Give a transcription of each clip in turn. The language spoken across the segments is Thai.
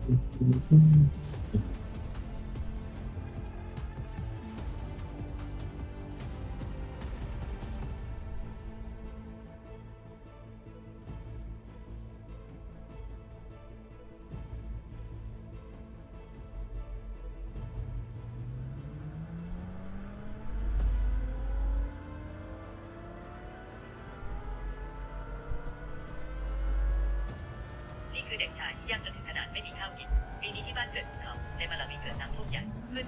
นี่คือเด็กชายที่ยากจนถึงขนาดไม่มีข้าวกินปีนี้ที่บ้านเกิดของเขาในมาลาวีเกิดน้ำท่วมใหญ่เมื่อ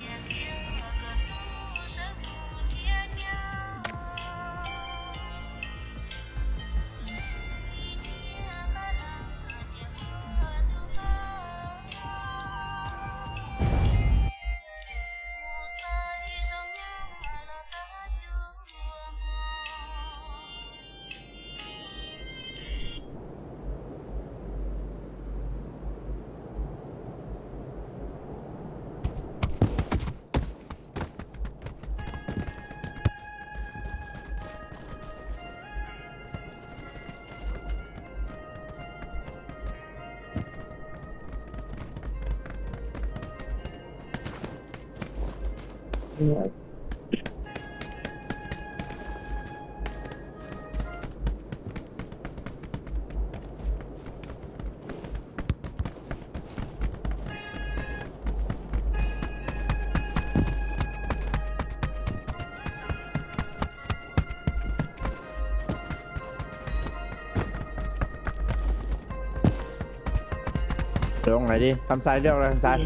ลงไหนดิทำซ้ายเรียกอะไรทำซ้าย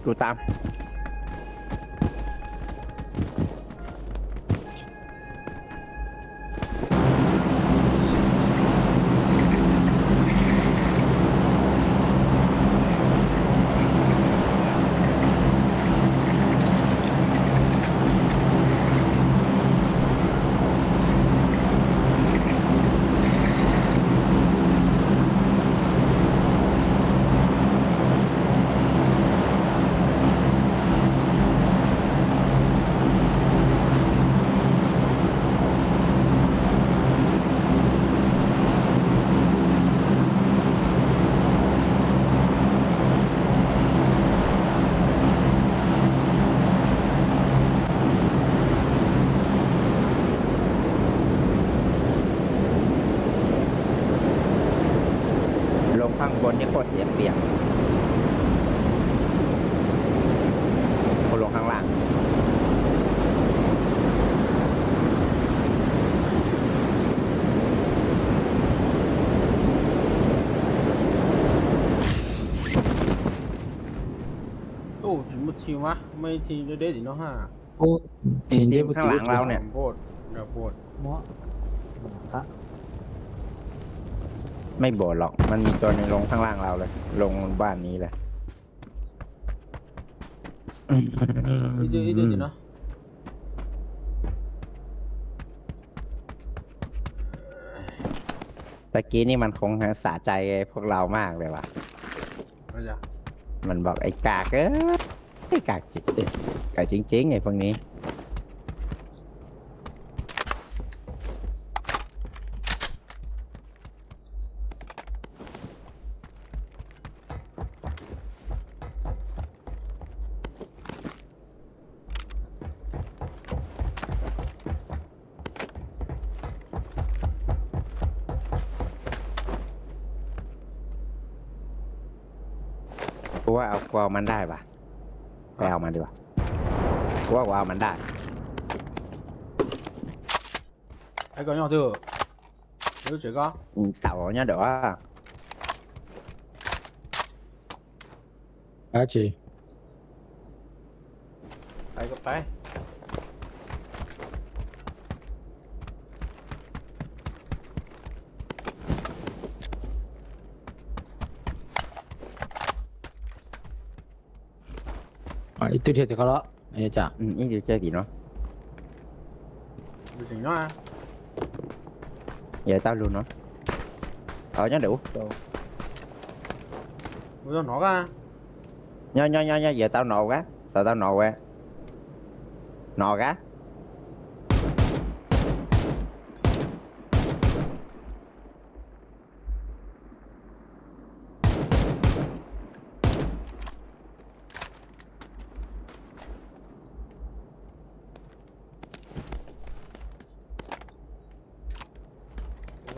กูตามลงข้างบนนี่โคตรเสียเปรียบคนลงข้างล่างโอ้ถึงมาทีวะไม่ทีเด็ดๆเนาะฮะ โอ้ทีนี้ ข้างหลังเราเนี่ย โคตรอย่าโคตร เนาะครับ ไม่โบดหรอกมันมีตัวหนึงลงข้างล่างเราเลยลงบ้านนี้เลย เด็ดๆเนาะ ตะกี้นี่มันคงสะใจพวกเรามากเลยว่ะ มาจ้ะ มันบอกไอ้กากไอ้กากจิตกากจริงๆไอ้พวกนี้กูว่าเอากวามันได้ปะไปเอามันดีกว่ากูว่ากูเอามันได้ ไอ้个样子有这个 tạo nhá đỡ อาจี ไปก็ไป อีตัวเดียวแต่ก็ละไอ้จ้ะ ít điều chơi gì nó ไม่ถึงเนาะ giờ tao luôn nó nhá đủ ไม่ต้องหนอกอ่ะ nhá giờ tao nổ á sợ tao nổ á nổ á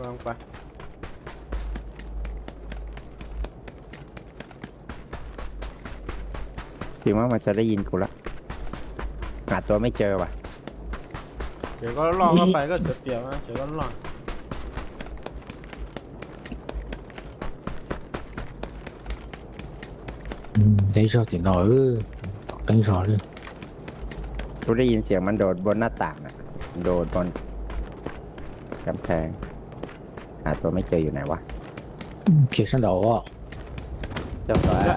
วางไป ถึงว่ามันจะได้ยินกูละหาตัวไม่เจอว่ะ เดี๋ยวก็ล่อเข้าไปก็เสียเปรียบนะเดี๋ยวก็ล่อ 等一下点到跟啥的？ กูได้ยินเสียงมันโดดบนหน้าต่างอะโดดบนกำแพงหาตัวไม่เจออยู่ไหนวะ 铁山岛啊， เจ้าตัว เดี๋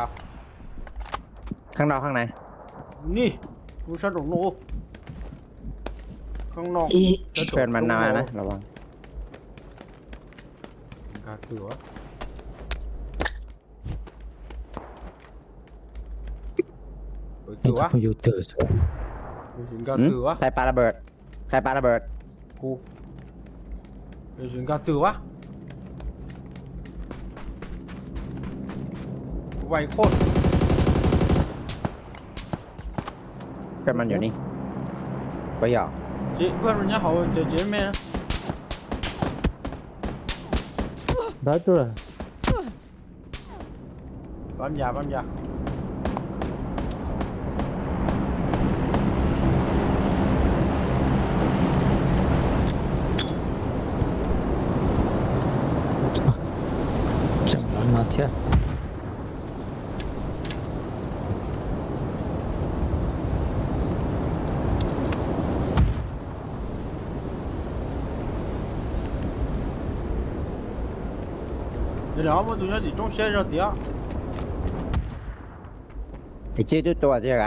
ยว ข้างนอกข้างใน นี่กูชัดหลงโลข้างนอก เพื่อนมันมานะระวัง กาคือวะคื 那 อวะ 他们有特色。 ดูสิงกา หืม คือวะ ใครปาระเบิดใครปาระเบิด กูดูสิงกาคือวะไวโคตร เพื่อนมันอยู่นี่ก็หยอก เจ๊เพื่อนมันยังเขาเจ๊เจ๊แม่ 打住了， ปั๊มยาปั๊มยา 整完那天。 เดี๋ยวมันตัวนี้ดิจงเสียจะเดียว ไอ้เจ๊ด้วยตัวใช่ไหม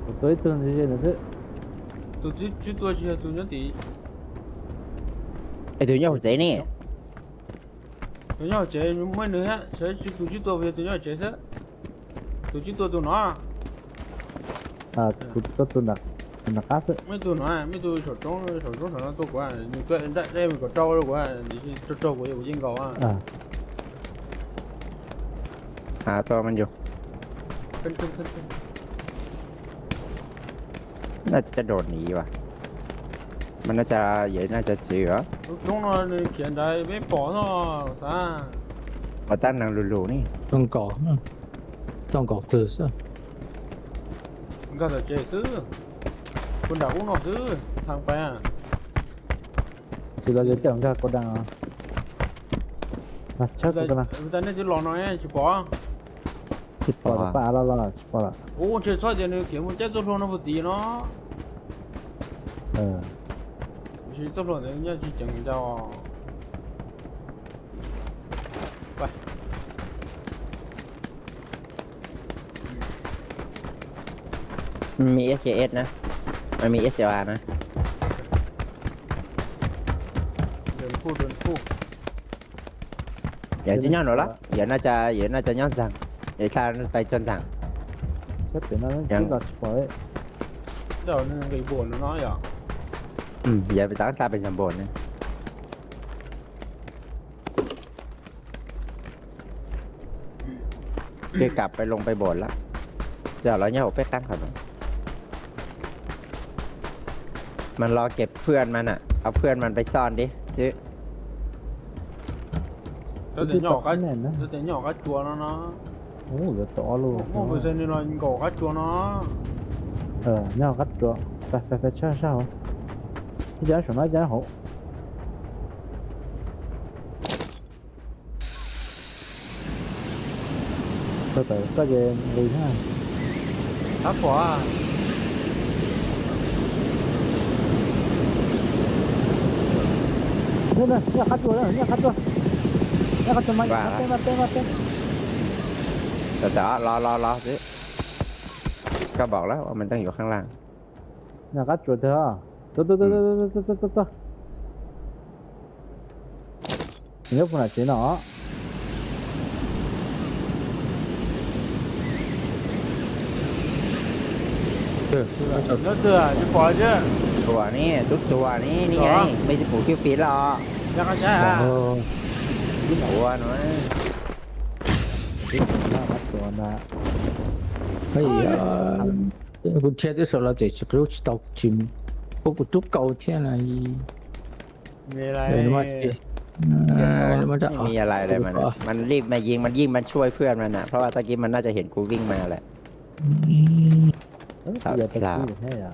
我对等这些都是， ตัวที่จุดตัวเสียตัวนี้ดิ ไอ้ตัวเนี้ยหัวใจนี่ ตัวนี้เจ๊ไม่เหนื่อยเจ๊ตัวที่ตัวเพียตัวนี้เจ๊เสียตัวที่ตัวน้อย 啊，那嘎子， ไม่ตัวน้อยไม่ตัว小中上ตัวกว่า你对มีก็เจ้าแล้วกว่า你是เจ้ากู有警告啊啊， หาตัวมันอยู่ ขึ้น น่าจะโดดหนีว่ะมันน่าจะเหย่น่าจะเจือ 中了你现在没跑了啥 มาตั้งนางรูๆนี่ ต้อง搞特色。你看这เจ๊ซื้อคนด่ากูนอกซื้อทางไปอ่ะ 知道就这样个过单啊。那吃这个呢？但那就老น้อยจะปอ ชิบ 饱了，饱了，吃饱了。 โอ้เจ๊ซอยเดี๋ยวนี้เขียนมันเจ๊ตัวน้อยพอดีเนาะ 嗯，是ตัวน้อยเนี่ยจะจังเจ้าไป มันมี SKS นะมันมี SLR นะ เดินคู่ giờ chỉ nhau nữa lắm giờ nó cho nhau rằng vậy sao nó bay chân rằng 这边那知道吃饱的。 เดี๋ยวนึงไอ้บ่นน้อยอ่ะ giờ bị tao ta bên sầm bồn này kia cặpไปลงไปโบนแล้วเจ้าเราเนี่ยเอาไปตั้งเขาหน่อยมันรอเก็บเพื่อนมันอ่ะเอาเพื่อนมันไปซ่อนดิซื้อ แล้วแต่หยอกก็แล้วแต่หยอกก็จัวแล้วเนาะ 哦，这多路。 โอ้ไม่ใช่นี่เรายิงก่อก็จัวเนาะ 你要嘎着，快吃啥好？一点什么一点好。这个厉害。 ทับขวา 你要嘎住了，你要嘎住，你要嘎住吗？对。 แต่รอซื้อก็บอกแล้วว่ามันต้องอยู่ข้างล่าง 你要嘎住它啊！走。你要不拿钱了啊？ แล้วเสือจะปล่อยเจ้ ตัวนี้ทุกตัวนี้นี่ไงไม่ใช่ผูคิวฟีดหรอก ยังไงอ่ะ ตัวน้อย 那嘎住那。哎呀，我切的时候了，这次给我去到金。Cô của trúc cầu thế này. มีอะไร Rồi nó mà nó mà ไม่มีอะไรเลยมันรีบมายิงมันยิ่งมันช่วยเพื่อนมันอ่ะเพราะว่าตะกี้มันน่าจะเห็นกูวิ่งมาแหละ Giờ phải Sao? cứ thế à?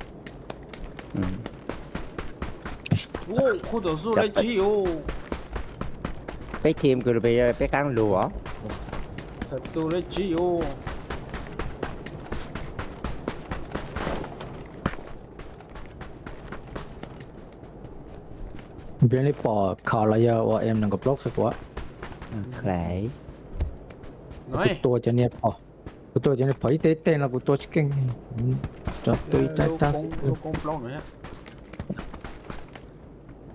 อืม โอ้คู่ต่อสู้เลยจีโอ ไปทีมกูไปกลางหลัว ศัตรูเลยจีโอ Bên này bỏ khảo là giờ của em đang gặp block rồi quá. ใคร น้อย Của tôi cho nên bỏ. Của tôi cho nên bỏ ít tên là của tôi chicken. Cho tôi chắc chắc ลูกกงปล้องหน่อยฮะ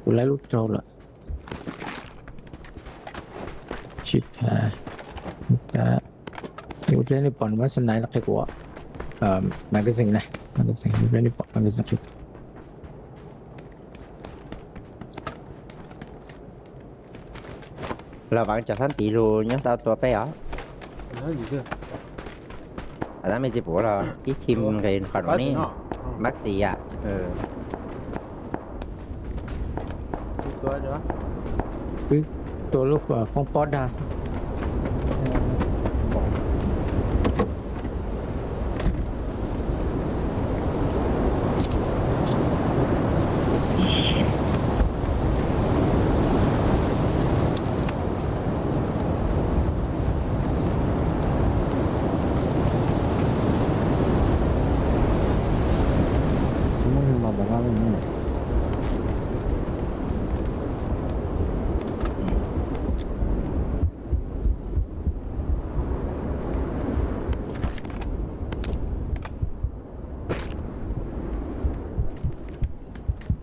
của lấy lúc trâu lại. Chip ha. Đã. Của bên này bỏ nó sân này là cái của magazine này. Magazine bên này bỏ magazine. ระวังจะท่านตีรูเนี่ยเอาตัวไปเหรอ นั่นอยู่เด้อ อันนั้นไม่จีบหรอที่ทีมเรียนขอน ไป นี่ เนาะ มักสีอ่ะตัวเดี๋ยว Cái tôi lúc phong pot đa sao? Mà bỏ ra bên này.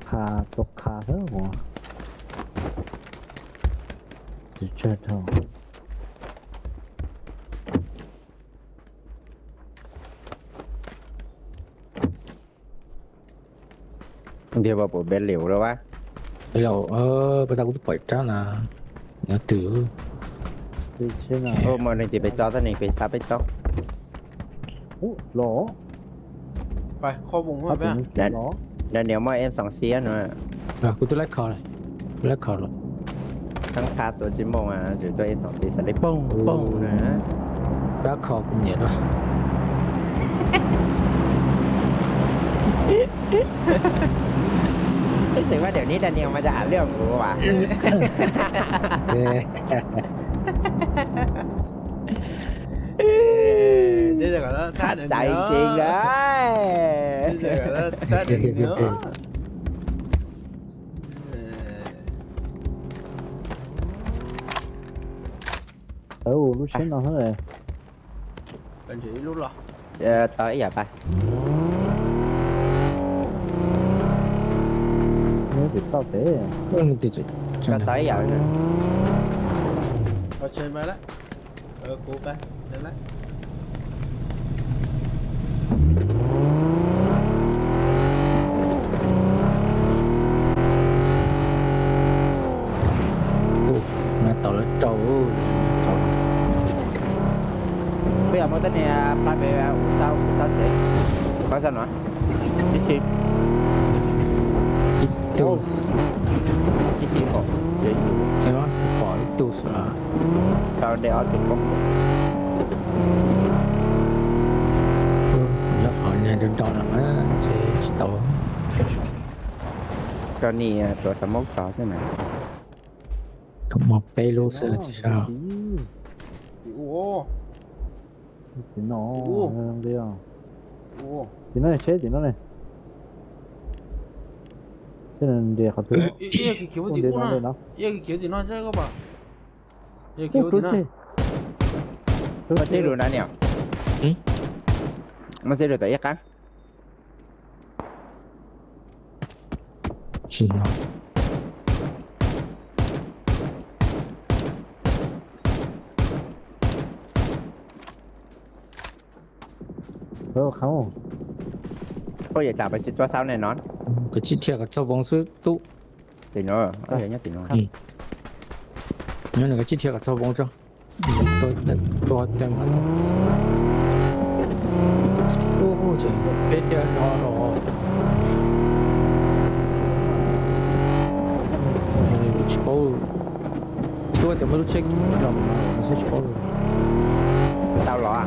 Khá tục khá thế mà. Chỉ chơi thôi. เดี๋ยวว่าผมเป็นเหลวแล้ววะ Đây là bây giờ cũng phải trả là nhà tử. Đi chơi nào. โอ้มันนี่ไปจอตอนนี้ไปซับไปจอ Ủa, lỗ. ไปเข้าวงมาไป Đấy. แล้วเดี๋ยวมอเอ็มสองเสียหน่อย À, tôi lấy cò này. Lấy cò rồi. ทั้งคาตัวจิมมงอ่ะอยู่ตัวเอ็มสองเสียสไลด์ป้งป้งนะ Đã cò cũng nhẹ rồi. รู้สึกว่าเดี๋ยวนี้แดเนียลมันจะหาเรื่องกูว่ะ เดี๋ยวก่อนนะท่าเดี๋ยว ใจจริงเลย เดี๋ยวก่อนนะท่าเดี๋ยว Lúc sáng nào thế này. เป็นchỉ lúc rồi ต่อยอย่าไป Nếu bị tao thế. Không thì chỉ. ก็ต่อยอย่าไป เอาเชิญมาแล้วกูไปนั่นแหละ Nó tao lấy trâu. bây giờ mỗi tên này ba về sao sẽ có sao nữa cái chim Tôi cái chim không để sẽ nói khỏi tôi sợ. tao đeo chụp không Nó khỏi nhà đừng đo là má sẽ tao. ก็นี่ตัวสมองต่อใช่ไหม Không một cây lô sơ chứ sao. โอ้ Thì nó không đi không. โอ้ Thì nó này chết thì nó này. Thế nên để họ thứ. เอ๊ะเขียว Không ดี để กู nó นะ lên đó. เอ๊ะเขียวดีน่าใช่ก็ป่ะเอ๊ะเขียวดีน่า มันจะดูนะเนี่ยมันจะดูตัวยักษ์กัน Chỉ nó. Không. ก็อย่าจับไปสิตัวเศร้าแน่นอน Cái chiếc thiệt cho vòng sư tụ. ตีโน่เอ้ยเนี่ยตีโน่ Nhớ là cái chiếc thiệt cho vòng cho. Tôi đem hết. Ô trời, bên đây nó. ตัวแต่ไม่รู้เช็คกี่รอบมาไม่ใช่ชั่วโมง tao lọ à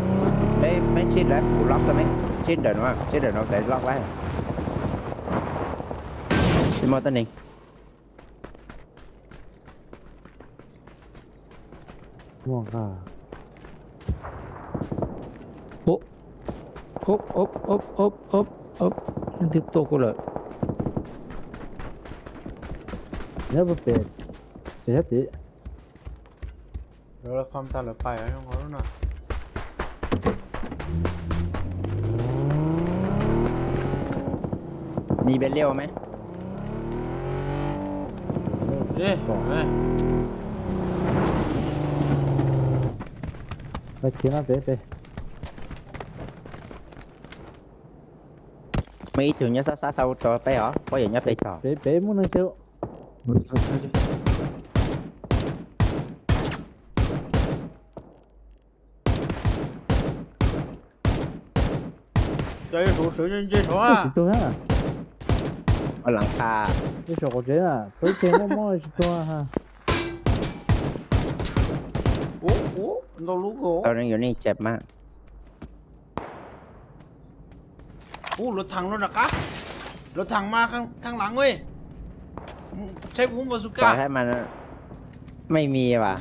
mấy shit đấy phụ lóc cho mấy shit đừng đúng không shit đừng nó sẽ lóc đấy đi mua tên này ม่วงค่ะ โอ๊บโอ๊บโอ๊บโอ๊บโอ๊บโอ๊บโอ๊บนั่นที่ตัวกูเลย เนี่ยบ่เป็นเจ็บดิเราฟังตาละไปอ่ะน้องเขาน่ะ มีเบลเลียวไหม เอ๊ะไปเขียนนะเป๊ะ มีถึงnhớ xa sau cho bé hả có gì nhớ bé trò เป๊ะมึงนึงเจ้าใจถู水真正ถู啊ตัวฮะ ở làng kha นี่ชอบกูเจ้าตัวเจ้ามั่วๆตัวฮะโอ้โหเรารู้กู tao đangอยู่นี่เจ็บมาก โอ้รถถังรถหนักอะรถถังมาข้างหลังเว้ยใช้พุ่มบาซู ปล่อ ก้าย ให้มันไม่มีว่ะ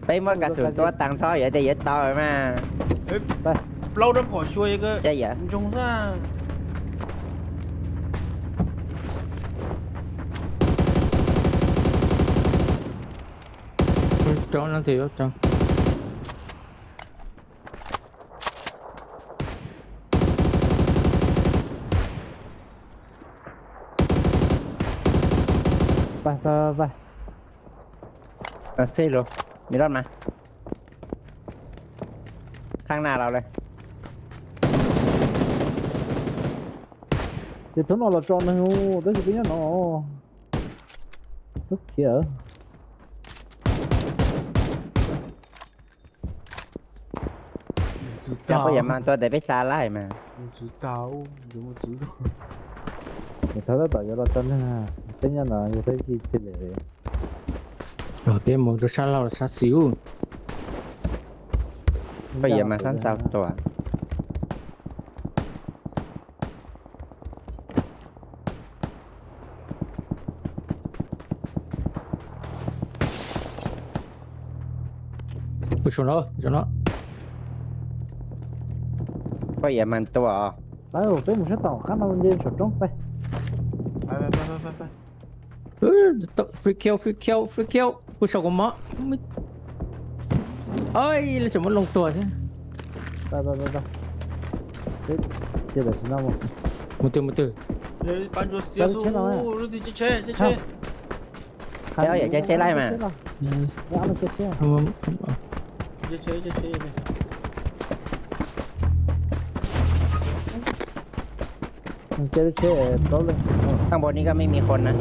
ไปเมื่อกระสุนตัวตังซ้อยvậy thì dễ to rồi mà เฮ้ยไปเราต้องขอช่วยก็ chơi vậy จงซ่า cho nó thì cho ไป เอาสิลูกมีรถมาข้างหน้าเราเลย เดี๋ยวทนเราจอดนะฮู้ได้สิเป็นยังเนาะเขียว chắc có dám ăn tôi để biết xa lại mà 不知道，怎么知道？你睇得到有落真啊？真人啊，有睇見出嚟嘅。 rồi cái một đứa sát lao là sát xíu có dám mà sẵn sao tôi cái chỗ nó có dám ăn tôi à 哎呦，俾唔出檔，看到你手中，ไปไป free kill ผู้ชมก็มาไม่เอ้ยเราจะมาลงตัวใช่ ไปเจ็บแบบนั้นมั้ง มุตือ 搬住结束，我的这车， Kéo vậy chơi xe lại mà 你按了这车，这车，เจ๊เจ๊โดนเลย ข้างบนนี้ก็ไม่มีคนนะ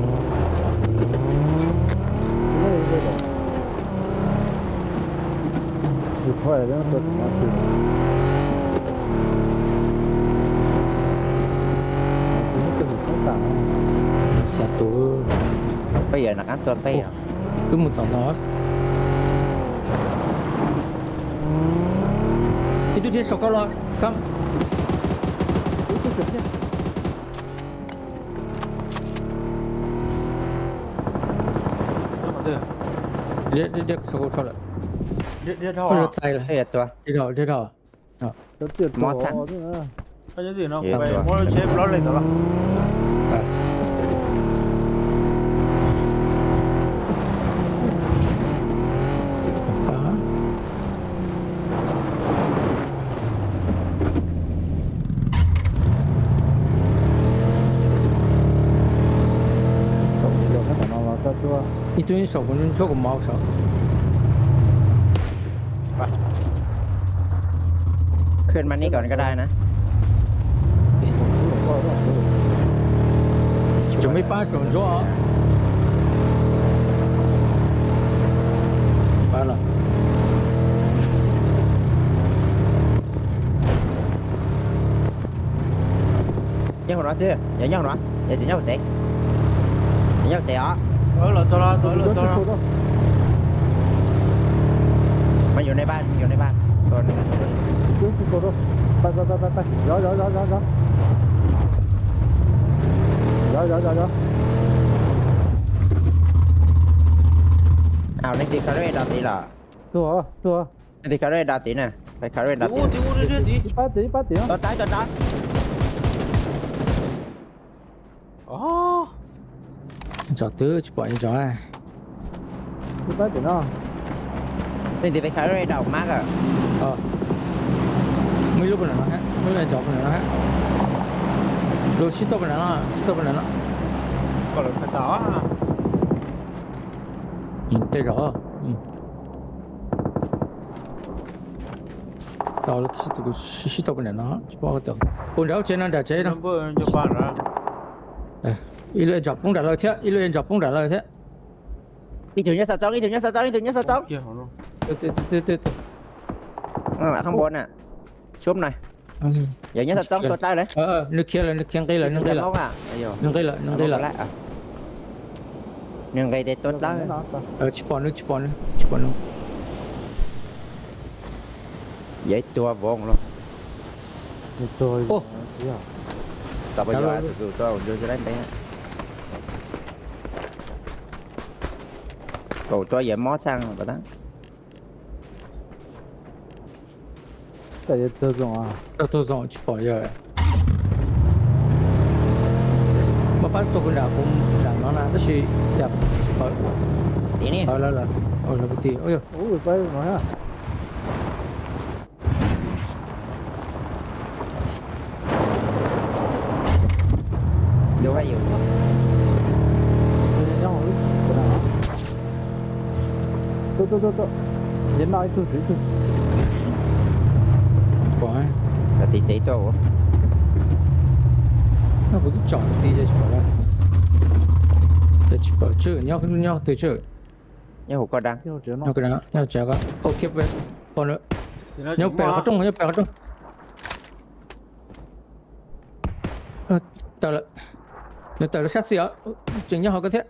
ไม่ได้หรอกอยู่ถ้วยแล้วตัวมาถึงนี่ก็มีข้างต่าง xả tù bây giờ là ăn tôi bây giờ cứ một tỏng đó thì tôi chơi sọc cao lo khôngเด็กสกุลเขาเลย เดี๋ยวเท่า เขาจะใจเลย bây giờ tôi เดี๋ยว เดี๋ยวเดี๋ยว มอสัน ก็จะตื่นเนาะไปมอเตอร์เชฟร้อนเลยเหรอ ฟ้า เดี๋ยวถ้าเราก็ตัว 一堆手跟人做个毛手 ขึ้นมานี่ก่อนก็ได้นะ 准备把准做啊完了 nhớ nó chưa nhớ nhớ nó giờ chỉ nhớ một chị nhớ một chị đó tới rồi ในบ้านอยู่ในบ้านตัวนึง Cứ xin cô đâu. Bay. Gió. Gió. เอาในตีคาร์เร่ดาตีล่ะ Tua. ในตีคาร์เร่ดาตีน่ะไปคาร์เร่ดาตี Đi vô đi đi. Đi bắt tí. ตัวตาย Ồ. Chọn tứ chỉ bỏ cho ai. Đi bắt tí nó. ในตีไปคาร์เร่ดามากอ่ะ Mấy lúc này nó hết, mấy lần chọn này nó hết. Rồi ship top này nó. Còn là phải đó à. Đây rõ. Tao lúc ship top này nó, chỉ bỏ cái tưởng. Ủa đâu trên nó đã chế đâu. Nó vừa cho bạn ra. Ý luyện chọc cũng đã lời thế, ý luyện chọc cũng đã lời thế. อีถึงเนี่ยสะจ้อง Kia hả nó. Từ. ข้างบนอ่ะชุบหน่อยอย่างเงี้ยสะจ้องตัวตายเลย Nước kia là nước kia là nước kia là. งอ่ะไอ้โย Nước kia là nước kia là. หนึ่งไงเด็ดตัวตาย Chỉ bỏ nước. ใหญ่ตัววงเลย Đi tôi. Ô. sao bây giờ tụi tôi vô cho đánh bé cầu tôi giờ mót sang rồi đó Tại vì tôi dùng à. Tôi dọn chỉ bỏ giờ. Mà bắt tôi cũng đã nó là tất nhiên chập. tí nè Là cái gì? Ôi Ui, bay nói à. vô hay nhiều Nhau rồi. Cái nào? Tôi. Đến nói tôi. quá. là tí cháy tôi Nó cũng chọn tí cho chỉ bỏ ra. Chỉ bỏ chữ nhau từ chữ. nhớ hụt con đăng Nhau chứ nó. Nhau cái đó, nhau chả có. Ok về. Còn nữa. Thì nó Nhau chỉ bèo qua. có trong. Tao lại. Nếu tao nó sát xỉ á. Chừng nhau họ có thế.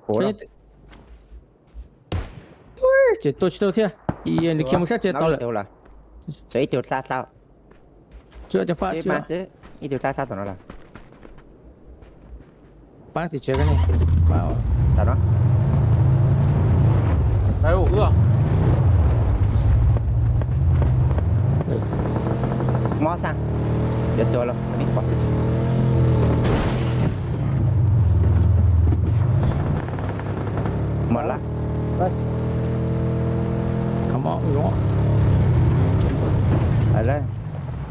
ủa đâu Chỉ tôi thế. Ý này kia một sát chết tao nói lại. tiêu là sẽ tiêu xa sao Chưa cho phát chứ chưa. mà chứ ít tiêu xa sao tụi nó là Bán thì chế cái này. Bảo. sao đó Đấy ủ ưa. mót sang giờ tôi luôn biết quả một lá Come on, đúng không? ở đây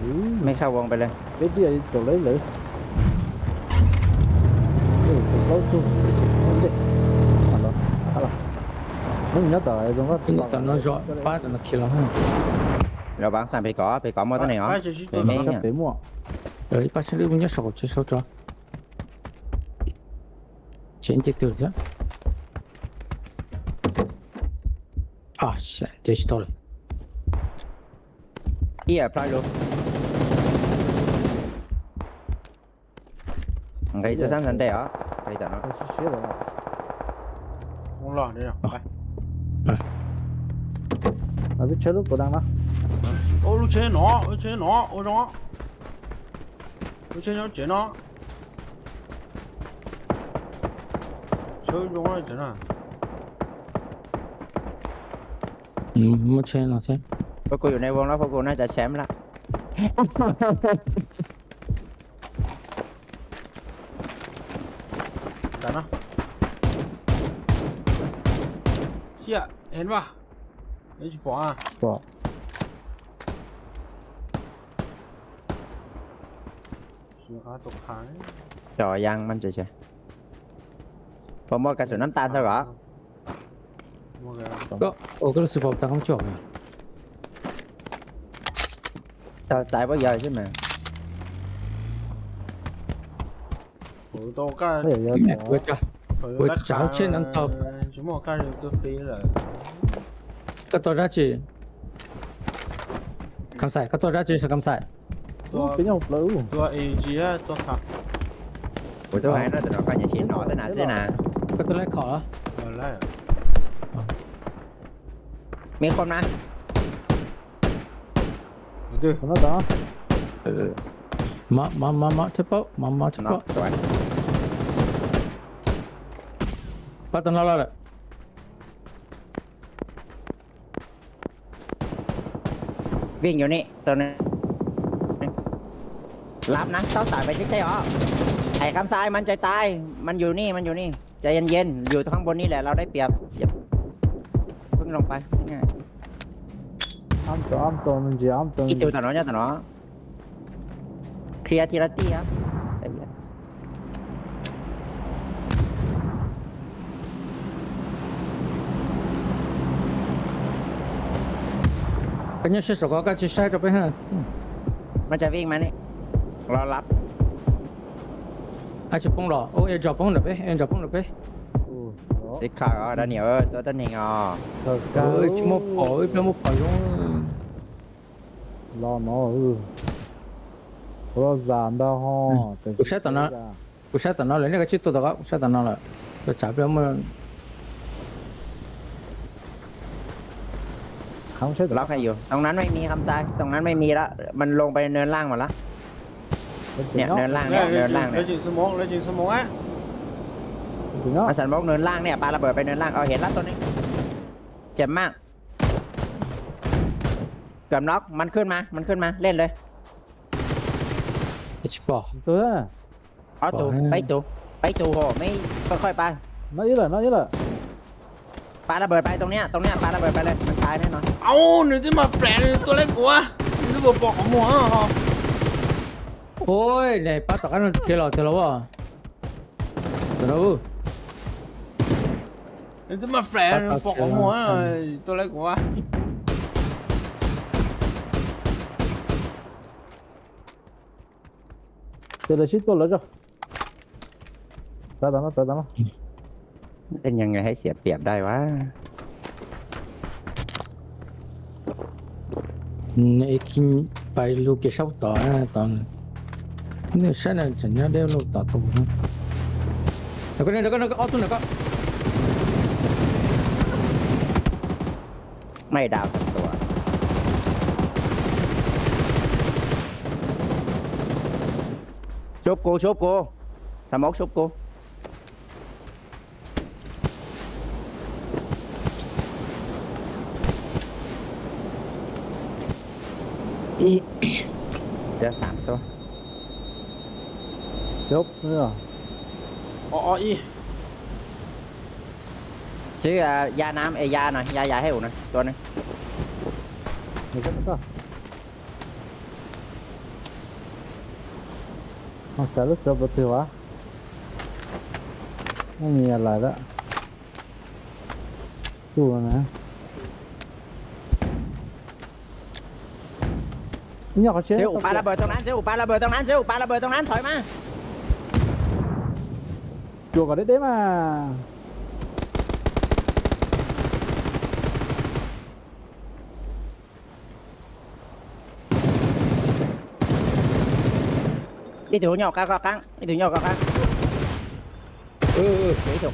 Ừ. ไม่เข้าวงไปเลย Cái gì chỗ lấy lửa. Lâu chung. Không được. Hello. Mình nhớ tới giống như Nhưng tao nó rõ, phát tao nó kia lắm. เราบางสั่งไปก่อมอตัวไหนอ๋อ Ai cho ship Để tôi mấy- nó. Sắp tới muộn. Đấy, bác sĩ nhớ sổ chứ sổ cho. Trên chết từ thế. Shit, this stole. อีอ่ะพลอยรู้ไงจะสร้างสันเดอ๋อไปแต่เนาะ Xíu rồi. Không lo đi nào. Đây. Ở biết chơi lúc của đang đó. Ô lúc chế nó. Ô nó. Lúc chế nó chế nó. Chơi nó là thế nào? Một trên là thế. พวกกูอยู่ในวงแล้วพวกกูน่าจะแชมป์ละ Đánh nó. Chia, hên vào. Đấy chỉ bỏ à. Bỏ. Xuống khá tục thái. จ่อยังมันเฉยๆผมว่ากระสุนน้ำตาลซะเหรอ Mua cái Cái là sự phổ ta không chọn à? tao chạy bao giờ chứ mà phổi to cái Bây giờ Mẹ bỏ. quên cho. phổi Ôi, đất cháo khá- trên ăn thịt. Chúng một cái tôi phí là Các tôi ra chỉ. Cầm sải, các tôi ra chỉ sẽ cầm sải. Cái nhau lỡ. tôi AG á tôi khá buổi tối hai nó tụi nó coi nhà xin nọ thế nào Các tôi lấy khó. rồi lại มีคนมา 对， คนนั้นต่อ มาเทปมาเท น็ ป อกสวย ปัตตานีละ วิ่งอยู่นี่ตัวนึงรับนะเศร้าตายไปที่ใจอ๋อไอ้คำซ้ายมันใจตายมันอยู่นี่ใจเย็นๆอยู่ข้างบนนี่แหละเราได้เปรียบอย่าเพิ่งลงไปง่าย อ้ำตัวมันจีอ้ำตัว อีตัวต่อน้อยต่อน้อยเคลียร์ทีละตีครับใจเย็น cái nhớ sẽ có cái chia sẻ cho bé ha มันจะวิ่งมานี่รอรับ ai chụp bông đỏ ô em chụp bông được bé em chụp bông được bé สิขาอ๋อดานิเออตัวต้นเหงอ๋อ ơi chứ một phổi luôn รอเนาะรอจานได้ห้อ กูใช้ตอนนั้นเลยนี่ก็ชิดตัวก็ใช้ตอนนั้นแหละจะจับแล้วมัน คำใช่ ล็อกให้อยู่ตรงนั้นไม่มีคำซ้ายตรงนั้นไม่มีละมันลงไปเนินล่างหมดละเนี่ยเนินล่างเนี่ยเนินล่างเนี่ย lấy chừng số 1 á. ถึงเนาะ มาสันบกเนินล่างเนี่ยปาระเบิดไปเนินล่างเอาเห็นแล้วตัวนี้เจ็บมากเกือบน็อกมันขึ้นมาเล่นเลย ไอ้ชิบบอก ตัว เอาตูไปตูโหไม่ค่อยๆไป น้อยเยอะเลย ปาระเบิดไปตรงเนี้ยปาระเบิดไปเลยมันตายแน่นอน Ау,你这么烦，多来过，你这不保我啊？ โอ้ยเนี่ยป้าตะกันเทเราวะเทเรา 你这么烦，保我啊？多来过。 เจอเลยชิดตัวแล้วจ้ะตาดำมา เป็นยังไงให้เสียเปรียบได้วะ ไอ้คิมไปลูกเกชต่อตอนนี่ใช่เนี่ยฉันยังได้ลูกต่อตัวนะแล้วก็เอาตัวเนี่ยก็ ไม่ดาวทั้งตัวชุบกูสมอกชุบกูเดี๋ยว3 ตัว จบเนี่ย 哦，ซื้อยาน้ำยาหน่อยยาให้อูนะตัวนึง ไม่ใช่ก็เอาแต่ละเสือบัตรวะไม่มีอะไรละสู้นะนี่อยากเชื่อ เดี๋ยวปาระเบิดตรงนั้นปาระเบิดตรงนั้นถอยมา จั่วกันได้มา đi thủ nhỏ cao căng đi thủ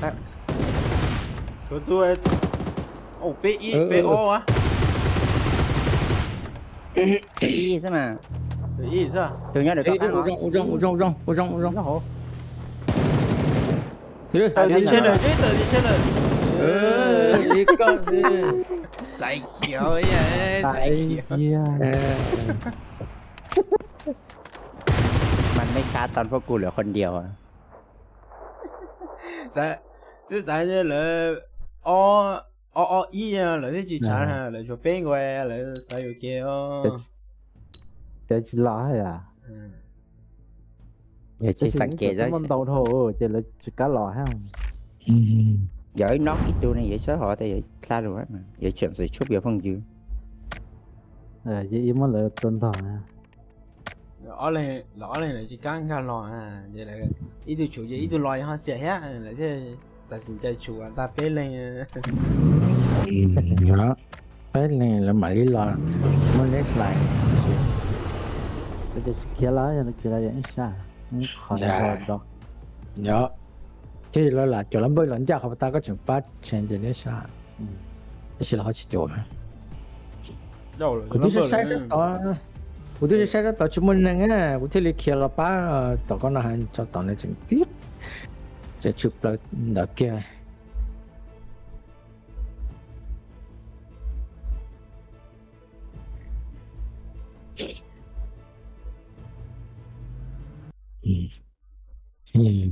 căng tôi, ồ, PO á, đi xem mà ý sao? thủ nhỏ được cao căng hả? 我让 nó hổ 等你签了，一个 ใส่เขียวใส่เขียว kia มันไม่ชาร์จตอนพวกกูเหลือคนเดียวอะ 在这来，一啊，来这几场哈，来就变过来，来啥有给哦， จะจิลาอ่ะ เดี๋ยวจะสังเกตได้ มันเตาโถจะเลยจะกัดหล่อให้ giỏi nót ítตัวnày vậy số họ thì vậy xa rồi mà vậy chuyện gì chút giờ phân dư จะอิ่มมันเลยต้นทองนะ 攞嚟嚟就剛剛攞啊，這嚟呢條潮嘢呢度攞一下寫下，嚟即係但是在潮啊，但俾你啊，đó cái này là mà lý lo muốn lấy lại จะเคลียร์แล้วจะเคลียร์อย่างนี้ใช่ขอดอก đó thế là chỗ lắm bơi lẫn ra họ ta có chừng 8 trên trên đấy sao cái gì là họ chỉ chỗ giàu rồi Cụ tôi sẽ sai rất tỏ cụ tôi sẽ sai rất tỏ chúng mình nè cụ tôi lấy kia là ba tỏ con nào hành cho tỏ này chừng tiếp sẽ chụp là đợt kia